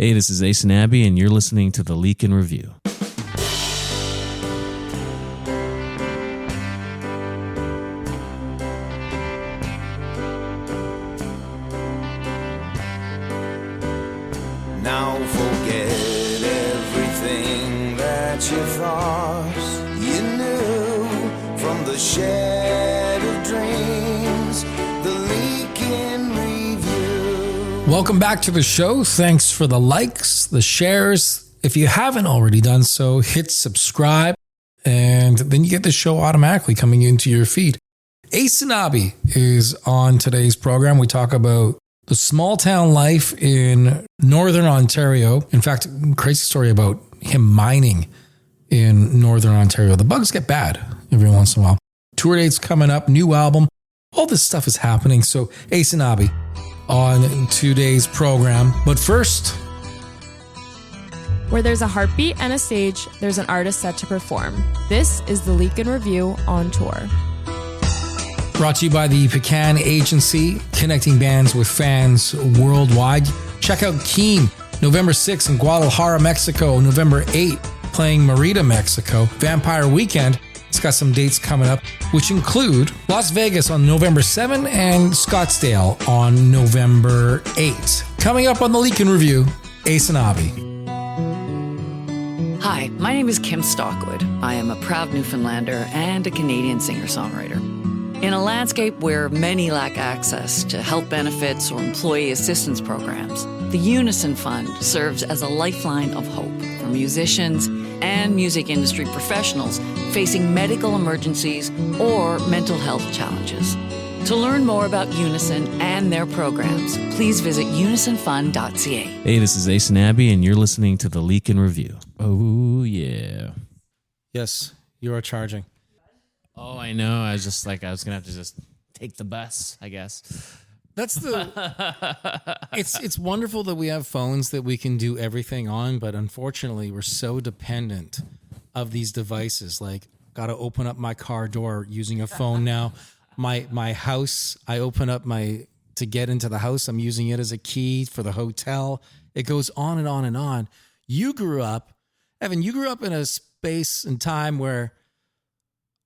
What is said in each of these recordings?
Hey, this is Aysanabee, and you're listening to the Leake in Review. Now forget everything that you thought you knew from the shed of dreams, the Leake in Review. Welcome back to the show. Thanks for the likes, the shares. If you haven't already done so, hit subscribe, and then you get the show automatically coming into your feed. Aysanabee is on today's program. We talk about the small town life in Northern Ontario. In fact, crazy story about him mining in Northern Ontario. The bugs get bad every once in a while. Tour dates coming up, new album. All this stuff is happening. So Aysanabee on today's program. But first, where there's a heartbeat and a stage, there's an artist set to perform. This is the Leake in Review on tour. brought to you by the Pecan Agency, connecting bands with fans worldwide. Check out Keen, November 6th in Guadalajara, Mexico. November 8th, playing Merida, Mexico. Vampire Weekend, it's got some dates coming up, which include Las Vegas on November 7th and Scottsdale on November 8th. Coming up on the Leake in Review, Aysanabee. Hi, my name is Kim Stockwood. I am a proud Newfoundlander and a Canadian singer-songwriter. In a landscape where many lack access to health benefits or employee assistance programs, the Unison Fund serves as a lifeline of hope for musicians and music industry professionals facing medical emergencies or mental health challenges. To learn more about Unison and their programs, please visit unisonfund.ca. Hey, this is Aysanabee, and you're listening to the Leake in Review. Oh, yeah. Yes, you are charging. Oh, I know. I was going to have to just take the bus, I guess. That's it's wonderful that we have phones that we can do everything on, but unfortunately we're so dependent of these devices. Like, got to open up my car door using a phone now. My house, I open up to get into the house, I'm using it as a key for the hotel. It goes on and on and on. Evan, you grew up in a space and time where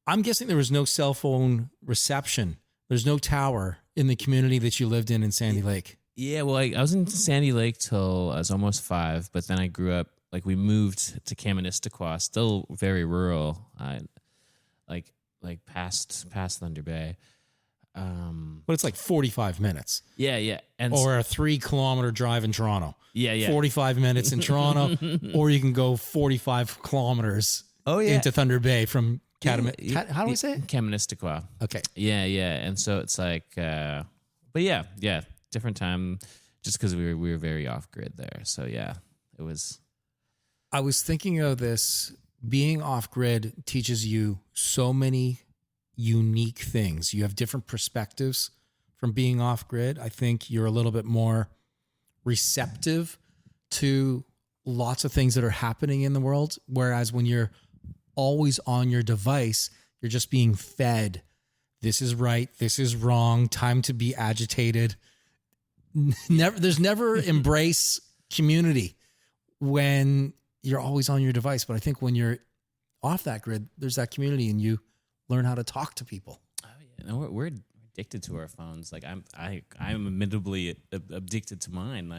I'm guessing there was no cell phone reception. There's no tower in the community that you lived in Sandy Lake. Yeah, well, I was in Sandy Lake till I was almost 5, but then I grew up, we moved to Kaministiquia, still very rural, past Thunder Bay. But it's like 45 minutes. Yeah. Or a 3-kilometer drive in Toronto. Yeah. 45 minutes in Toronto, or you can go 45 kilometers into Thunder Bay from how do we say it? Kaministiquia. Okay. Yeah. And so it's but yeah, different time just because we were very off grid there. So yeah, it was. I was thinking of this. Being off grid teaches you so many unique things. You have different perspectives from being off grid. I think you're a little bit more receptive to lots of things that are happening in the world. Whereas when you're always on your device, you're just being fed. This is right. This is wrong. Time to be agitated. There's never embrace community when you're always on your device. But I think when you're off that grid, there's that community and you learn how to talk to people. Oh yeah, no, we're addicted to our phones. I'm admittably addicted to mine.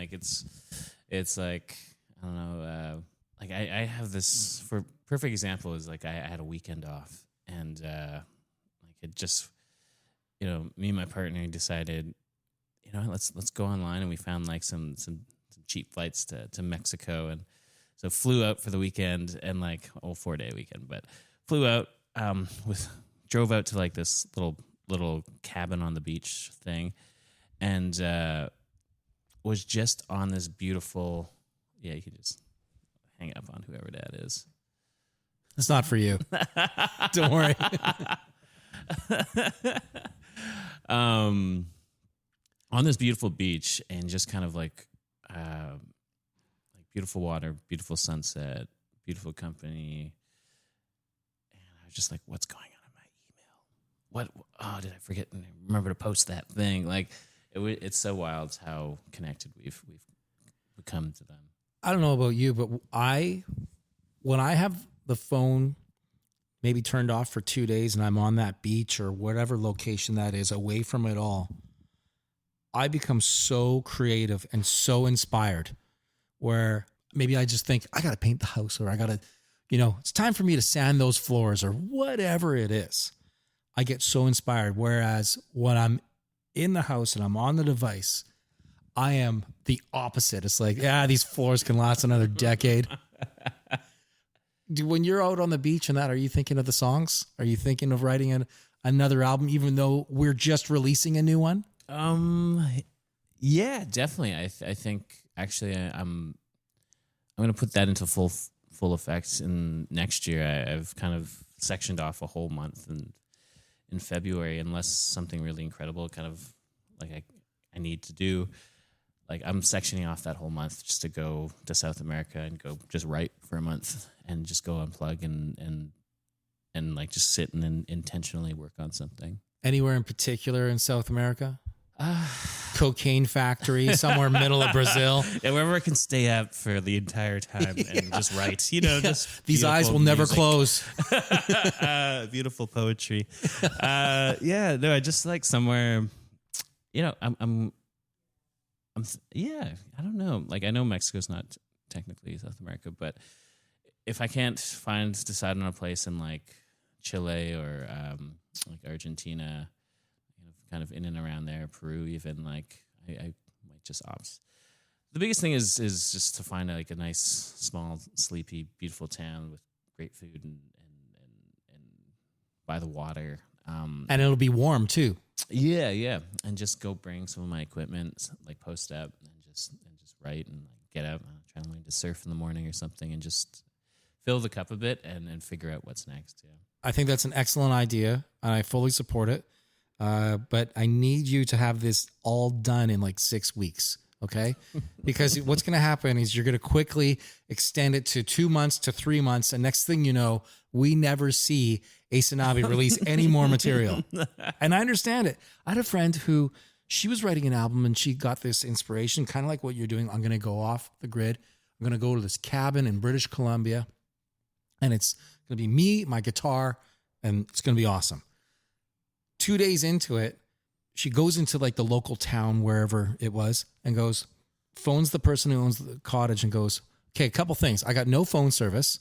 It's like I don't know. I have this for perfect example is I had a weekend off and it just me and my partner decided let's go online, and we found some cheap flights to Mexico, and so flew out for the weekend and 4-day weekend, but flew out drove out to this little cabin on the beach thing, and was just on this beautiful. Yeah, you can just hang up on whoever that is. It's not for you. Don't worry. On this beautiful beach, and just kind of beautiful water, beautiful sunset, beautiful company. And I was just like, what's going on in my email? Oh, did I forget? Remember to post that thing. It's so wild how connected we've become to them. I don't know about you, but when I have the phone maybe turned off for 2 days and I'm on that beach or whatever location that is, away from it all, I become so creative and so inspired where maybe I just think I got to paint the house, or I got to, it's time for me to sand those floors, or whatever it is. I get so inspired. Whereas when I'm in the house and I'm on the device, I am the opposite. It's like, these floors can last another decade. When you're out on the beach and that, are you thinking of the songs? Are you thinking of writing another album, even though we're just releasing a new one? Yeah, definitely. I think actually I'm going to put that into full effect in next year. I've kind of sectioned off a whole month in February, unless something really incredible kind of like I need to do. Like I'm sectioning off that whole month just to go to South America and go just write for a month and just go unplug and like just sit and intentionally work on something. Anywhere in particular in South America? Cocaine factory somewhere middle of Brazil. Yeah, wherever I can stay up for the entire time and just write. Just these eyes will never close. Beautiful poetry. I just like somewhere. I don't know. Like I know Mexico's not technically South America, but if I can't decide on a place in like Chile or like Argentina, kind of in and around there, Peru even, like I might just opt. The biggest thing is just to find like a nice, small, sleepy, beautiful town with great food and by the water. And it'll be warm too. Yeah, and just go bring some of my equipment, like post up and just write and like get out, try to learn to surf in the morning or something, and just fill the cup a bit and figure out what's next. Yeah, I think that's an excellent idea, and I fully support it. But I need you to have this all done in like 6 weeks, okay? Because what's going to happen is you're going to quickly extend it to 2 months to 3 months, and next thing you know, we never see Aysanabee release any more material. And I understand it. I had a friend who, she was writing an album and she got this inspiration, kind of like what you're doing. I'm going to go off the grid. I'm going to go to this cabin in British Columbia, and it's going to be me, my guitar, and it's going to be awesome. 2 days into it, she goes into like the local town, wherever it was, and phones the person who owns the cottage and goes, okay, a couple things. I got no phone service.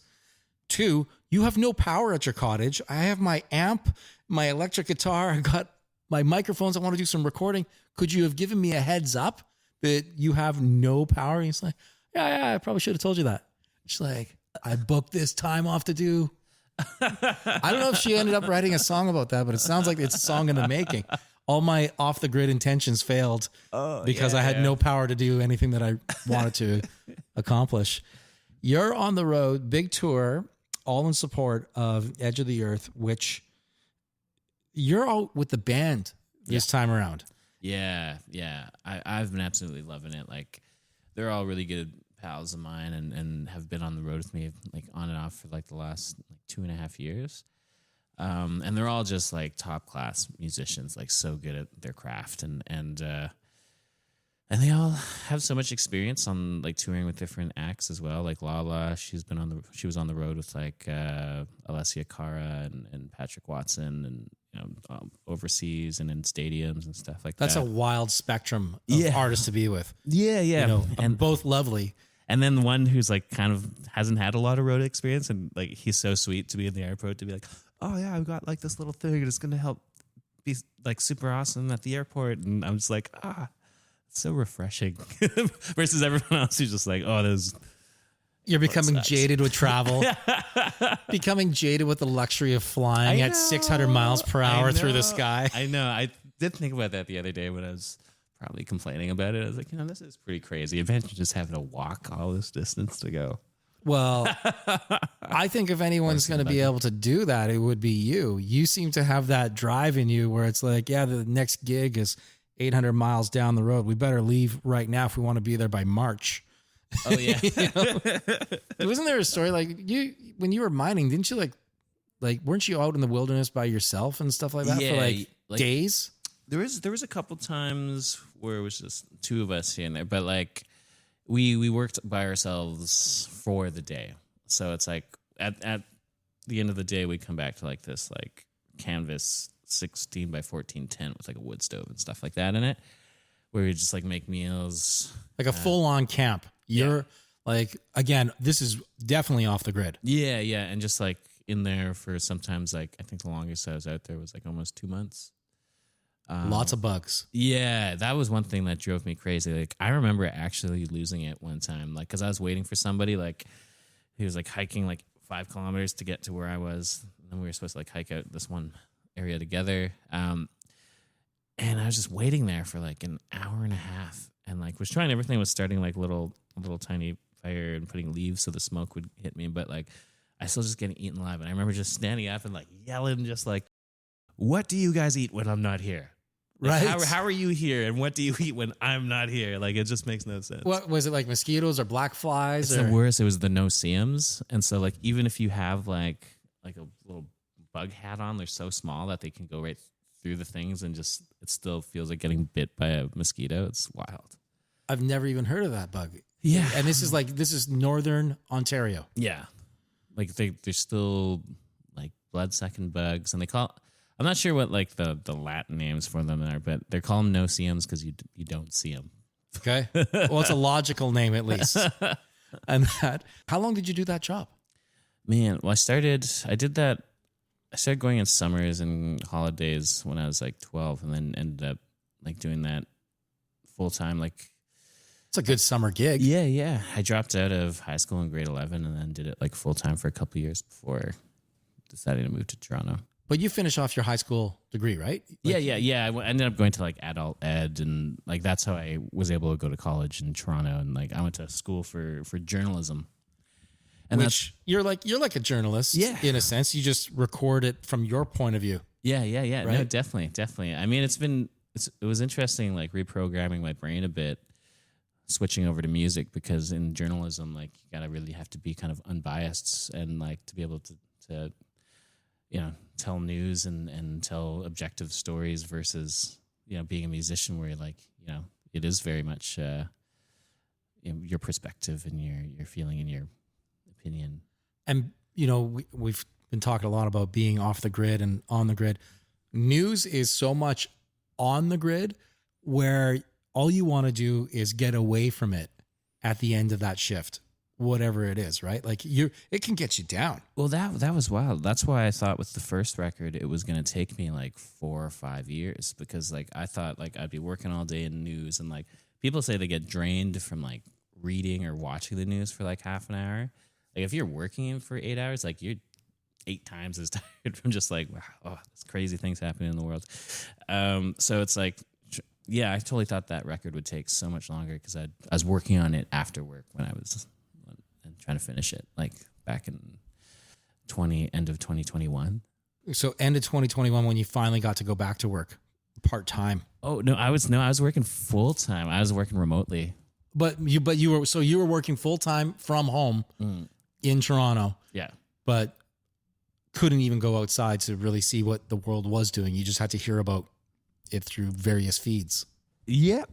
2, you have no power at your cottage. I have my amp, my electric guitar. I got my microphones. I want to do some recording. Could you have given me a heads up that you have no power? And he's like, yeah, I probably should have told you that. She's like, I booked this time off to do. I don't know if she ended up writing a song about that, but it sounds like it's a song in the making. All my off the grid intentions failed because I had no power to do anything that I wanted to accomplish. You're on the road, big tour, all in support of Edge of the Earth, which you're out with the band this time around. Yeah. I've been absolutely loving it. Like they're all really good pals of mine and have been on the road with me like on and off for like the last 2.5 years. And they're all just like top class musicians, like so good at their craft and they all have so much experience on like touring with different acts as well. Like Lala, she was on the road with like Alessia Cara and Patrick Watson and overseas and in stadiums and stuff like that. That's a wild spectrum of artists to be with. Yeah. And both lovely. And then the one who's like kind of hasn't had a lot of road experience, and like he's so sweet to be in the airport to be like, oh yeah, I've got like this little thing and it's gonna help be like super awesome at the airport. And I'm just like, it's so refreshing. Versus everyone else who's just like, you're becoming jaded with travel, becoming jaded with the luxury of flying at 600 miles per hour through the sky. I know. I did think about that the other day when I was probably complaining about it. I was like, this is pretty crazy. Imagine just having to walk all this distance to go. Well, I think if anyone's going to be able to do that, it would be you. You seem to have that drive in you where it's like, the next gig is 800 miles down the road. We better leave right now if we want to be there by March. Oh, yeah. Wasn't there a story like when you were mining, didn't you like weren't you out in the wilderness by yourself and stuff like that for like days? There was a couple times where it was just two of us here and there, but like we worked by ourselves for the day. So it's like at the end of the day, we come back to like this like canvas 16 by 14 tent with like a wood stove and stuff like that in it, where we just like make meals. Like a full-on camp. You're like, again, this is definitely off the grid. Yeah, yeah. And just like in there for sometimes like, I think the longest I was out there was like almost 2 months. Lots of bugs. Yeah, that was one thing that drove me crazy. Like I remember actually losing it one time, like because I was waiting for somebody. Like he was like hiking like 5 kilometers to get to where I was, and then we were supposed to like hike out this one area together. And I was just waiting there for like an hour and a half, and like was trying everything. Was starting like little tiny fire and putting leaves so the smoke would hit me, but like I still just getting eaten alive. And I remember just standing up and like yelling, just like, "What do you guys eat when I'm not here?" Like, Right. How are you here, and what do you eat when I'm not here? Like it just makes no sense. What was it, like mosquitoes or black flies? It's or? the worst. It was the no-see-ums, and so like even if you have like a little bug hat on, they're so small that they can go right through the things, and just it still feels like getting bit by a mosquito. It's wild. I've never even heard of that bug. Yeah, And this is northern Ontario. yeah. Like they're still like blood-sucking bugs, and they call. I'm not sure what like the Latin names for them are, but they call them no-see-ums because you don't see them. Okay. Well, it's a logical name at least. And how long did you do that job? Man, well, I started going in summers and holidays when I was like 12, and then ended up like doing that full time. Like, It's a good summer gig. yeah. I dropped out of high school in grade 11 and then did it like full time for a couple of years before deciding to move to Toronto. But you finish off your high school degree, right? Yeah. I ended up going to like adult ed, and like that's how I was able to go to college in Toronto. And like I went to school for journalism. And Which you're like a journalist, Yeah. in a sense. You just record it from your point of view. Yeah. No, Right? definitely. I mean, it was interesting, like reprogramming my brain a bit, switching over to music, because in journalism, like you gotta really have to be kind of unbiased and like to be able to tell news and tell objective stories versus being a musician where like it is very much your perspective and your feeling and your opinion. And, we've been talking a lot about being off the grid and on the grid. News is so much on the grid where all you want to do is get away from it at the end of that shift, whatever it is, right? Like it can get you down. Well, that was wild. That's why I thought with the first record it was going to take me like 4 or 5 years, because like I thought like I'd be working all day in news, and like people say they get drained from like reading or watching the news for like half an hour. Like if you're working for 8 hours, like you're 8 times as tired from just like, wow, there's crazy things happening in the world. So it's like, yeah, I totally thought that record would take so much longer because I was working on it after work when I was trying to finish it, like back in end of 2021. So end of 2021 when you finally got to go back to work part time. Oh no, I was working full time. I was working remotely. But you were working full time from home in Toronto. Yeah. But couldn't even go outside to really see what the world was doing. You just had to hear about it through various feeds. Yep.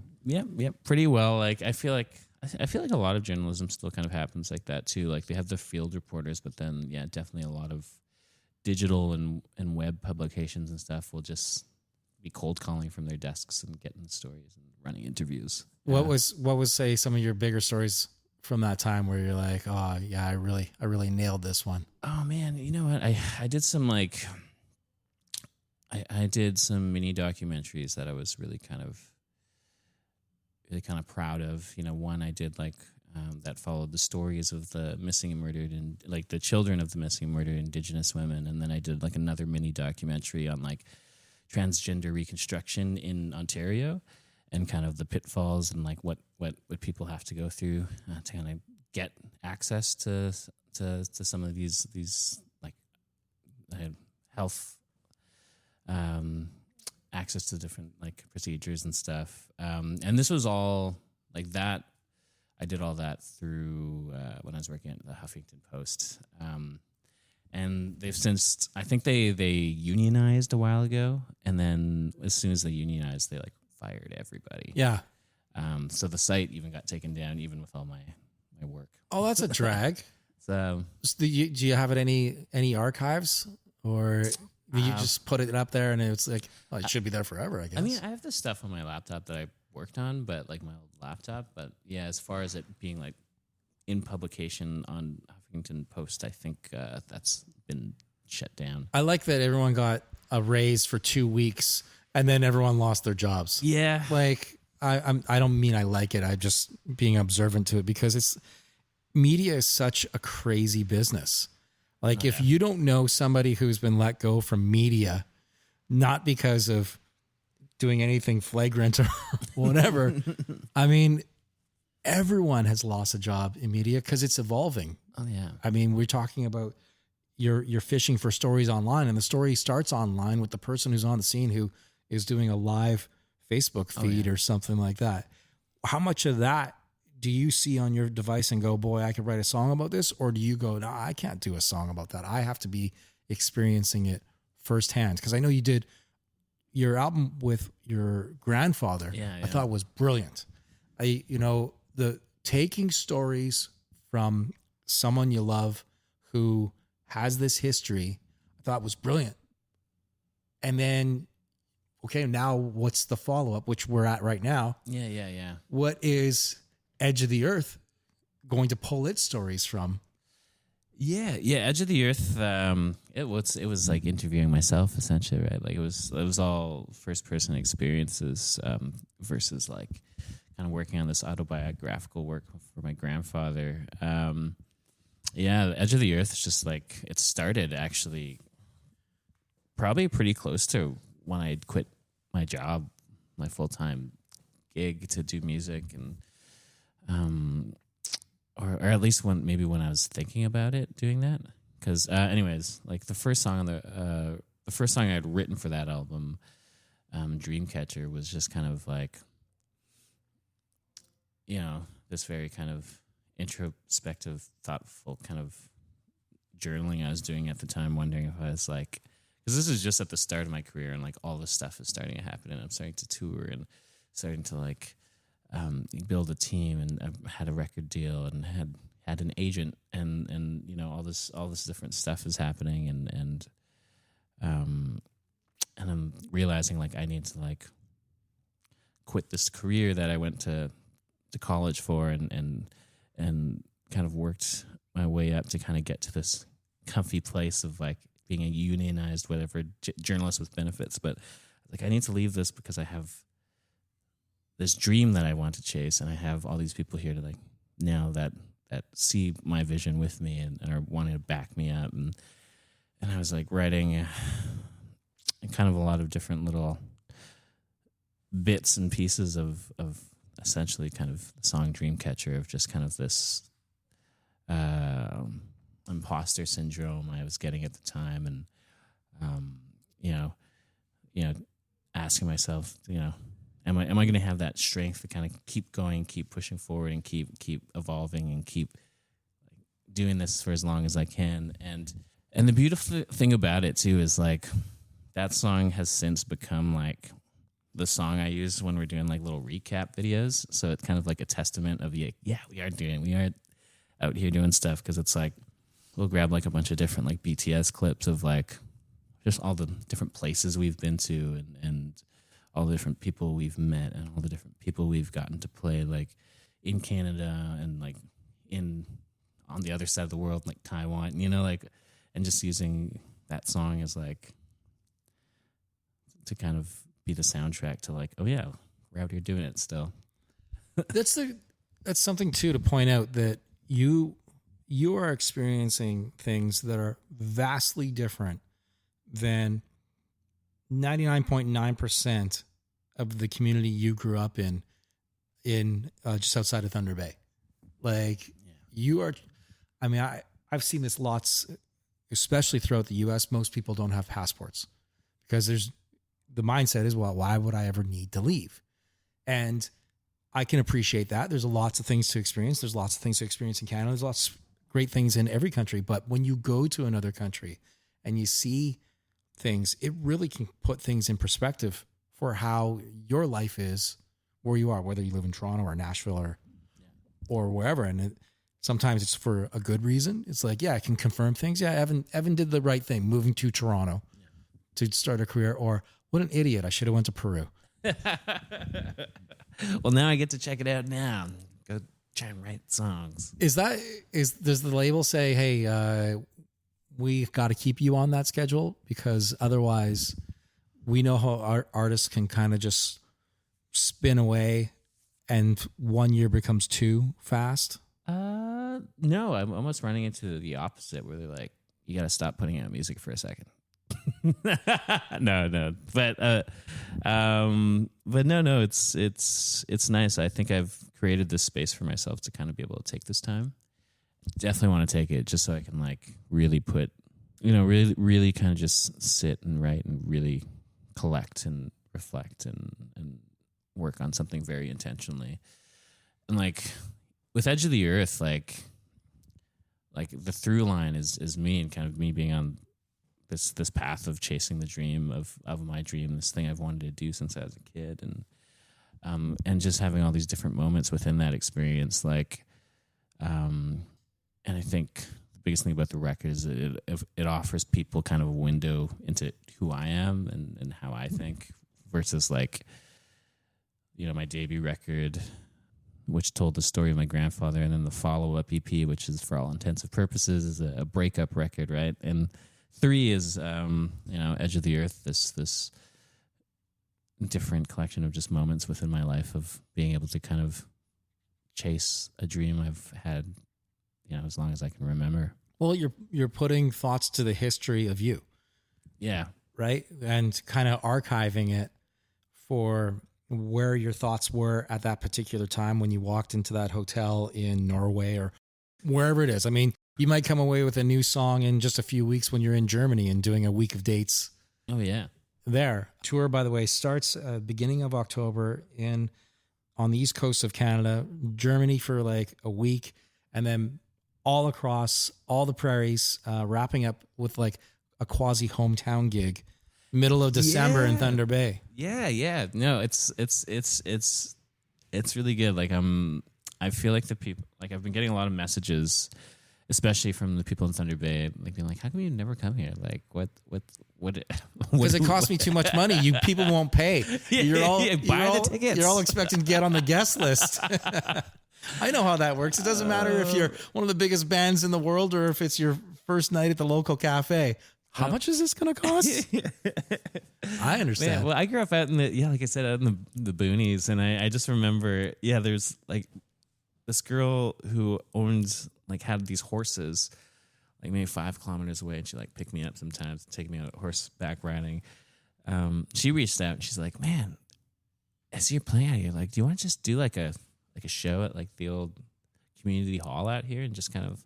Pretty well. Like I feel like a lot of journalism still kind of happens like that too. Like they have the field reporters, but then yeah, definitely a lot of digital and web publications and stuff will just be cold calling from their desks and getting the stories and running interviews. What was say some of your bigger stories from that time where you're like, oh yeah, I really nailed this one? Oh man, you know what? I did some like I did some mini documentaries that I was really kind of proud of. One I did like that followed the stories of the missing and murdered and like the children of the missing and murdered Indigenous women, and then I did like another mini documentary on like transgender reconstruction in Ontario and kind of the pitfalls and like what people have to go through to kind of get access to some of these like health access to different like procedures and stuff. And this was all like that. I did all that through when I was working at the Huffington Post. And they've since, I think they unionized a while ago. And then as soon as they unionized, they like fired everybody. Yeah. So the site even got taken down, even with all my work. Oh, that's a drag. So Do you have it any archives, or do you just put it up there and it's like, well, it should be there forever, I guess? I mean, I have this stuff on my laptop that I worked on, but like my old laptop. But yeah, as far as it being like in publication on Huffington Post, I think that's been shut down. I like that everyone got a raise for 2 weeks and then everyone lost their jobs. Yeah, Like I don't mean I like it. I'm just being observant to it because media is such a crazy business. Like if you don't know somebody who's been let go from media, not because of doing anything flagrant or whatever, I mean, everyone has lost a job in media because it's evolving. Oh yeah. I mean, we're talking about you're fishing for stories online, and the story starts online with the person who's on the scene who is doing a live Facebook feed or something like that. How much of that do you see on your device and go, boy, I could write a song about this? Or do you go, no, I can't do a song about that. I have to be experiencing it firsthand. Because I know you did your album with your grandfather. Yeah. I thought was brilliant. The taking stories from someone you love who has this history, I thought was brilliant. And then, okay, now what's the follow-up, which we're at right now? Yeah. What is Edge of the Earth going to pull its stories from? Yeah. Edge of the Earth. It was like interviewing myself essentially, right? Like it was all first person experiences versus like kind of working on this autobiographical work for my grandfather. Edge of the Earth is just like it started actually probably pretty close to when I quit my job, my full time gig to do music and. Or at least when I was thinking about it, doing that. Because, anyways, like the first song I had written for that album, Dreamcatcher, was just kind of like, this very kind of introspective, thoughtful kind of journaling I was doing at the time, wondering if I was like, because this is just at the start of my career and like all this stuff is starting to happen and I'm starting to tour and starting to like, build a team, and I had a record deal and had an agent, and all this different stuff is happening, and I'm realizing like I need to like quit this career that I went to college for, and kind of worked my way up to kind of get to this comfy place of like being a unionized whatever journalist with benefits, but like I need to leave this because I have this dream that I want to chase, and I have all these people here to like now that see my vision with me and are wanting to back me up, and I was like writing kind of a lot of different little bits and pieces of essentially kind of the song Dreamcatcher, of just kind of this imposter syndrome I was getting at the time, and asking myself, Am I going to have that strength to kind of keep going, keep pushing forward, and keep evolving, and keep doing this for as long as I can? And the beautiful thing about it too is like that song has since become like the song I use when we're doing like little recap videos. So it's kind of like a testament of we are out here doing stuff, because it's like we'll grab like a bunch of different like BTS clips of like just all the different places we've been to and all the different people we've met and all the different people we've gotten to play like in Canada and like on the other side of the world, like Taiwan, like, and just using that song as like to kind of be the soundtrack to like, oh yeah, we're out here doing it still. That's something too to point out, that you are experiencing things that are vastly different than 99.9% of the community you grew up in just outside of Thunder Bay. Like you are, I mean, I've seen this lots, especially throughout the US. Most people don't have passports because the mindset is, well, why would I ever need to leave? And I can appreciate that. There's lots of things to experience. There's lots of things to experience in Canada. There's lots of great things in every country. But when you go to another country and you see things, it really can put things in perspective for how your life is where you are, whether you live in Toronto or Nashville or wherever. And sometimes it's for a good reason. It's like, yeah, I can confirm things. Yeah, Evan did the right thing, moving to Toronto to start a career. Or what an idiot, I should have went to Peru. Well, now I get to check it out now. Go try and write songs. Does the label say, hey, we got to keep you on that schedule? Because otherwise we know how our artists can kind of just spin away and 1 year becomes too fast. No, I'm almost running into the opposite where they're like, you got to stop putting out music for a second. No, but no, it's nice. I think I've created this space for myself to kind of be able to take this time. Definitely want to take it just so I can like really put, really kind of just sit and write and really collect and reflect and work on something very intentionally. And like with Edge of the Earth, like the through line is me and kind of me being on this path of chasing the dream of my dream, this thing I've wanted to do since I was a kid, and just having all these different moments within that experience. Like, and I think the biggest thing about the record is that it offers people kind of a window into who I am and how I think, versus like, my debut record, which told the story of my grandfather, and then the follow-up EP, which is for all intents and purposes is a breakup record, right? And 3 is, Edge of the Earth, this different collection of just moments within my life of being able to kind of chase a dream I've had, as long as I can remember. Well, you're putting thoughts to the history of you. Yeah. Right? And kind of archiving it for where your thoughts were at that particular time when you walked into that hotel in Norway or wherever it is. I mean, you might come away with a new song in just a few weeks when you're in Germany and doing a week of dates. Oh, yeah. There. Tour, by the way, starts beginning of October on the east coast of Canada, Germany for like a week, and then all across all the prairies, wrapping up with like a quasi hometown gig, middle of December in Thunder Bay. Yeah. No, it's really good. Like I feel like the people, like I've been getting a lot of messages, especially from the people in Thunder Bay, like being like, "How come you never come here? Like, what?" Because it costs me too much money. You people won't pay. Buy the tickets. You're all expecting to get on the guest list. I know how that works. It doesn't matter if you're one of the biggest bands in the world or if it's your first night at the local cafe. How much is this going to cost? I understand. Man, well, I grew up out in like I said, out in the boonies, and I just remember, there's like this girl who had these horses, like maybe 5 kilometers away, and she like picked me up sometimes, take me out horseback riding. She reached out and she's like, "Man, I see you're playing out here. Like, do you want to just do like a show at like the old community hall out here and just kind of?"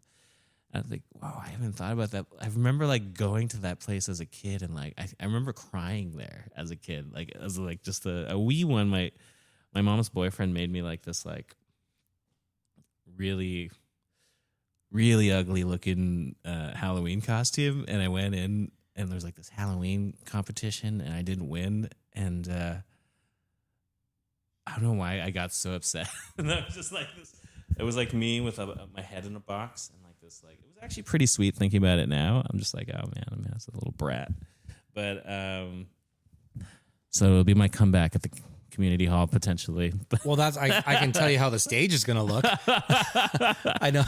I was like, wow, I haven't thought about that. I remember like going to that place as a kid, and like I remember crying there as a kid, like as like just a wee one. My mom's boyfriend made me like this like really, really ugly looking Halloween costume, and I went in and there was like this Halloween competition, and I didn't win, and I don't know why I got so upset. And I was just like this. It was like me with my head in a box, and like this, like it was actually pretty sweet thinking about it now. I'm just like, oh man, I mean, that's a little brat. But so it'll be my comeback at the community hall potentially. Well, I can tell you how the stage is going to look. I know.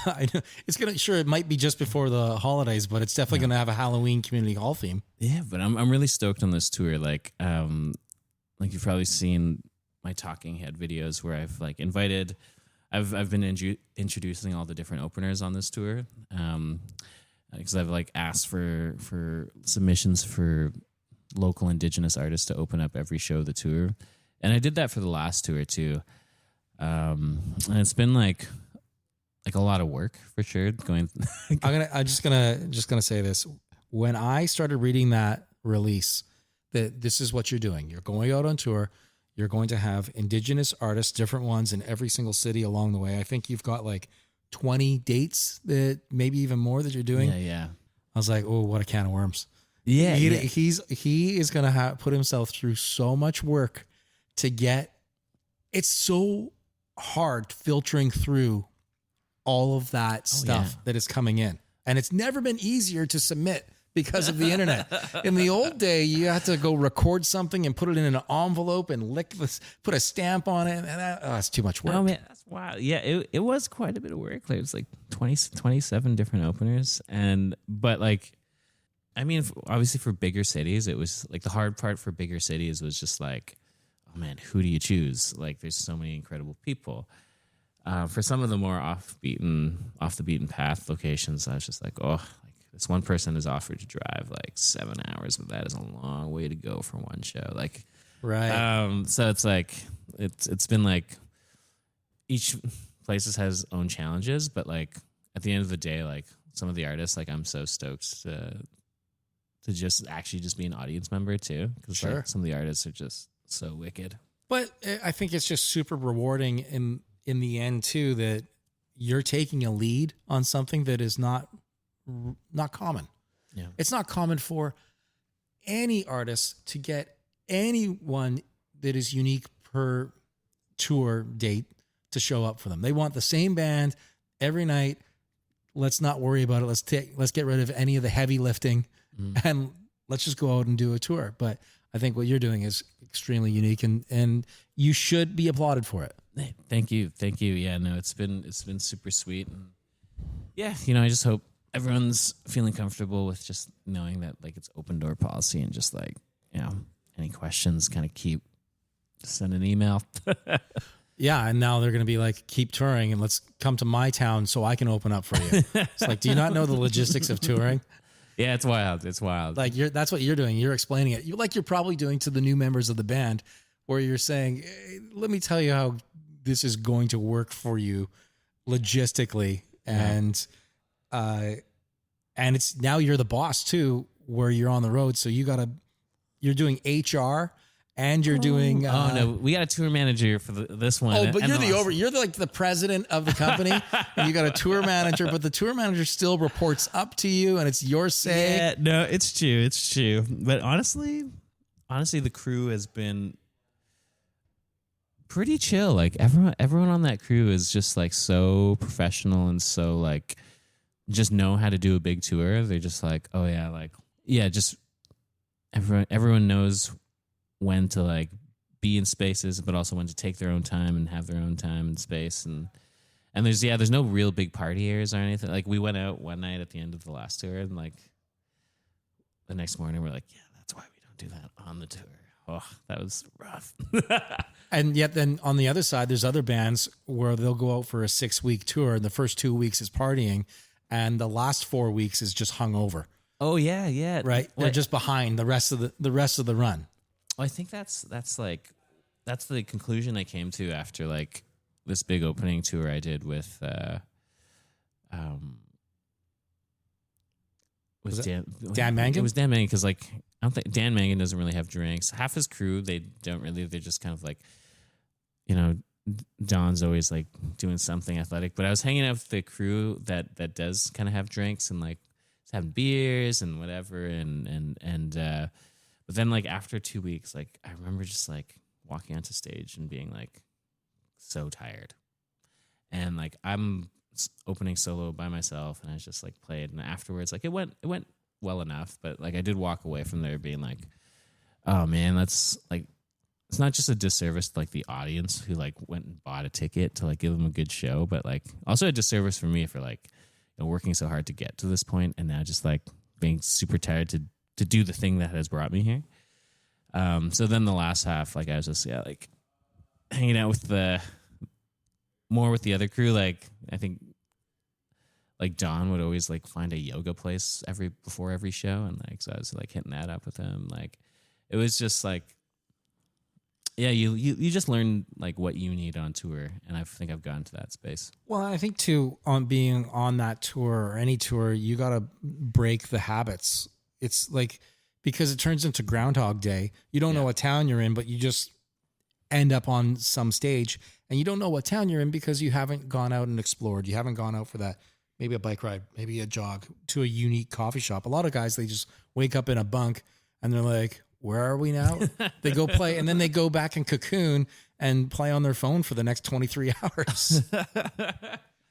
It's going to, sure, it might be just before the holidays, but it's definitely going to have a Halloween community hall theme. Yeah, but I'm really stoked on this tour. Like you've probably seen my Talking Head videos where I've like invited. I've been introducing all the different openers on this tour, because I've like asked for submissions for local Indigenous artists to open up every show of the tour, and I did that for the last tour too. And it's been like a lot of work for sure. I'm just gonna say this. When I started reading that release, that this is what you're doing. You're going out on tour. You're going to have Indigenous artists, different ones in every single city along the way. I think you've got like 20 dates, that maybe even more, that you're doing. Yeah. I was like, oh, what a can of worms. Yeah. He is going to put himself through so much work to get it's so hard filtering through all of that stuff that is coming in. And it's never been easier to submit because of the internet. In the old day, you had to go record something and put it in an envelope and put a stamp on it. And it's too much work. Oh man, that's wild. Yeah, it was quite a bit of work. Like, it was like 27 different openers. But like, I mean, obviously for bigger cities, it was like the hard part for bigger cities was just like, oh man, who do you choose? Like, there's so many incredible people. For some of the more off the beaten path locations, I was just like, oh, like this one person is offered to drive like 7 hours, but that is a long way to go for one show. Like, right. So it's like it's been like each place has its own challenges, but like at the end of the day, like some of the artists, like I'm so stoked to just be an audience member too, because like, some of the artists are just so wicked. But I think it's just super rewarding in the end too, that you're taking a lead on something that is not common. Yeah. It's not common for any artist to get anyone that is unique per tour date to show up for them. They want the same band every night. Let's not worry about it. Let's get rid of any of the heavy lifting and let's just go out and do a tour. But I think what you're doing is extremely unique and you should be applauded for it. Thank you. Yeah, no, it's been super sweet. And yeah, I just hope everyone's feeling comfortable with just knowing that like it's open door policy and just like, any questions kind of send an email. Yeah, and now they're going to be like, keep touring and let's come to my town so I can open up for you. It's like, do you not know the logistics of touring? Yeah, it's wild. It's wild. Like that's what you're doing. You're explaining it. You're probably doing to the new members of the band, where you're saying, hey, let me tell you how this is going to work for you logistically. And it's now you're the boss too, where you're on the road. So you're doing HR and you're doing. No, we got a tour manager for this one. Oh, but you're like the president of the company and you got a tour manager, but the tour manager still reports up to you and it's your say. Yeah, no, it's true. But honestly, the crew has been pretty chill. Like everyone on that crew is just like so professional and so like just know how to do a big tour. They're just like, oh yeah, like just everyone knows when to like be in spaces, but also when to take their own time and have their own time and space. And there's no real big partiers or anything. Like we went out one night at the end of the last tour and like the next morning we're like, yeah, that's why we don't do that on the tour. Oh, that was rough. And yet then on the other side, there's other bands where they'll go out for a 6-week tour and the first 2 weeks is partying and the last 4 weeks is just hungover. Oh yeah. Right. They're just behind the rest of the run. I think that's the conclusion I came to after like this big opening tour I did with Dan Mangan? It was Dan Mangan because like I don't think Dan Mangan doesn't really have drinks. Half his crew they're just kind of like, Don's always like doing something athletic. But I was hanging out with the crew that does kind of have drinks and like having beers and whatever but then like after 2 weeks, like I remember just like walking onto stage and being like so tired. And like I'm opening solo by myself and I just like played and afterwards like it went well enough, but like I did walk away from there being like, oh man, that's like it's not just a disservice to like the audience who like went and bought a ticket to like give them a good show, but like also a disservice for me for like working so hard to get to this point and now just like being super tired to do the thing that has brought me here. So then the last half, like I was just like hanging out with the other crew. Like I think like Don would always like find a yoga place before every show, and like so I was like hitting that up with him. Like it was just like you just learn like what you need on tour, and I think I've gotten to that space. Well, I think too on being on that tour or any tour, you got to break the habits. It's like, because it turns into Groundhog Day. You don't know what town you're in, but you just end up on some stage and you don't know what town you're in because you haven't gone out and explored. You haven't gone out for that, maybe a bike ride, maybe a jog to a unique coffee shop. A lot of guys, they just wake up in a bunk and they're like, where are we now? They go play, and then they go back and cocoon and play on their phone for the next 23 hours.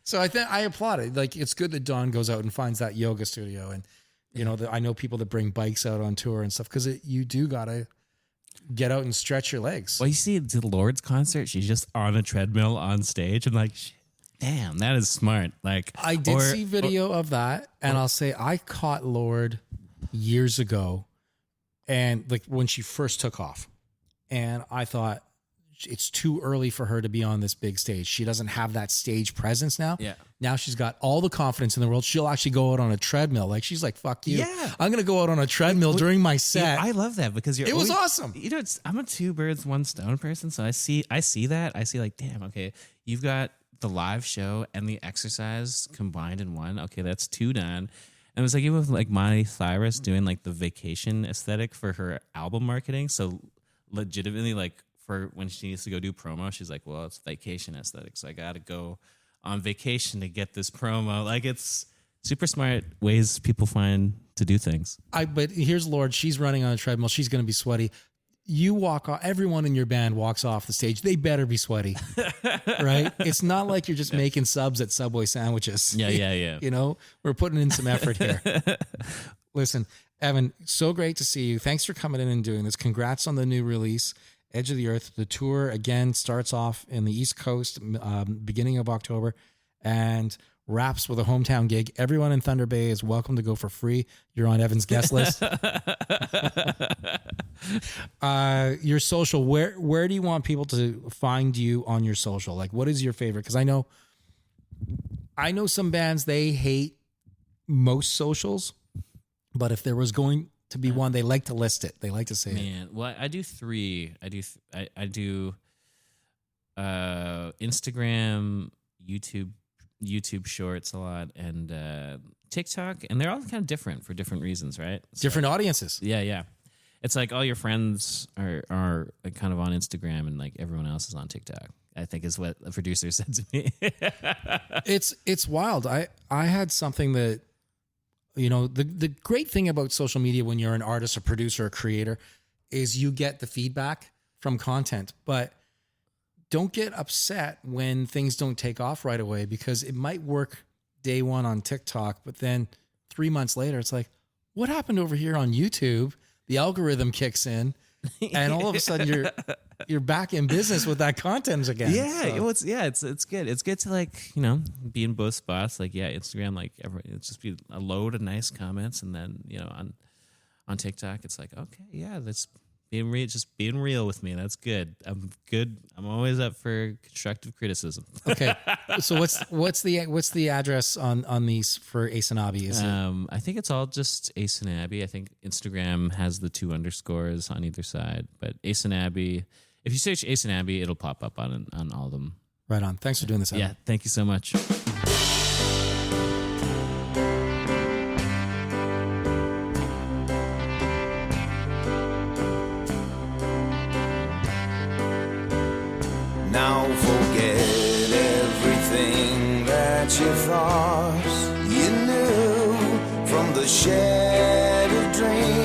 So I applaud it. Like, it's good that Dawn goes out and finds that yoga studio. And, you know, I know people that bring bikes out on tour and stuff, because you do got to get out and stretch your legs. Well, you see the Lord's concert, she's just on a treadmill on stage. I'm like, damn, that is smart. Like, I did see video of that, and I'll say I caught Lord years ago, and like when she first took off, and I thought it's too early for her to be on this big stage. She doesn't have that stage presence now. Yeah. Now she's got all the confidence in the world. She'll actually go out on a treadmill. Like, she's like, fuck you. Yeah. I'm going to go out on a treadmill during my set. I love that, because It was awesome. You know, I'm a two birds, one stone person. So I see that. I see like, damn, okay, you've got the live show and the exercise combined in one. Okay, that's 2 done. And it was like, even with like Miley Cyrus doing like the vacation aesthetic for her album marketing. So legitimately, like, for when she needs to go do promo, she's like, well, it's vacation aesthetic, so I got to go on vacation to get this promo. Like, it's super smart ways people find to do things. But here's Lord. She's running on a treadmill. She's going to be sweaty. You walk off. Everyone in your band walks off the stage. They better be sweaty, right? It's not like you're just making subs at Subway sandwiches. Yeah. You know, we're putting in some effort here. Listen, Evan, so great to see you. Thanks for coming in and doing this. Congrats on the new release, Edge of the Earth. The tour, again, starts off in the East Coast, beginning of October, and wraps with a hometown gig. Everyone in Thunder Bay is welcome to go for free. You're on Evan's guest list. Your social, where do you want people to find you on your social? Like, what is your favorite? Because I know some bands, they hate most socials, but if there was going to be one, they like to list it. They like to say it. Well, I do 3. I do Instagram, YouTube Shorts a lot, and TikTok, and they're all kind of different for different reasons, right? Different audiences. Yeah. It's like all your friends are like kind of on Instagram, and like everyone else is on TikTok, I think is what the producer said to me. It's wild. I had something that, you know, the great thing about social media when you're an artist, a producer, a creator, is you get the feedback from content, but don't get upset when things don't take off right away, because it might work day one on TikTok, but then 3 months later, it's like, what happened over here on YouTube? The algorithm kicks in, and all of a sudden you're back in business with that content again. Yeah, so. It's good. It's good to, like, you know, be in both spots. Like, yeah, Instagram, like it's just be a load of nice comments, and then, you know, on TikTok, it's like, okay, yeah, that's being real, just being real with me. That's good. I'm good. I'm always up for constructive criticism. Okay, so what's the address on these for Aysanabee? Is it? I think it's all just Aysanabee. I think Instagram has the 2 underscores on either side, but Aysanabee. If you search Aysanabee, it'll pop up on all of them. Right on. Thanks for doing this, Evan. Yeah, thank you so much. Now forget everything that you thought you knew from the shed of dreams.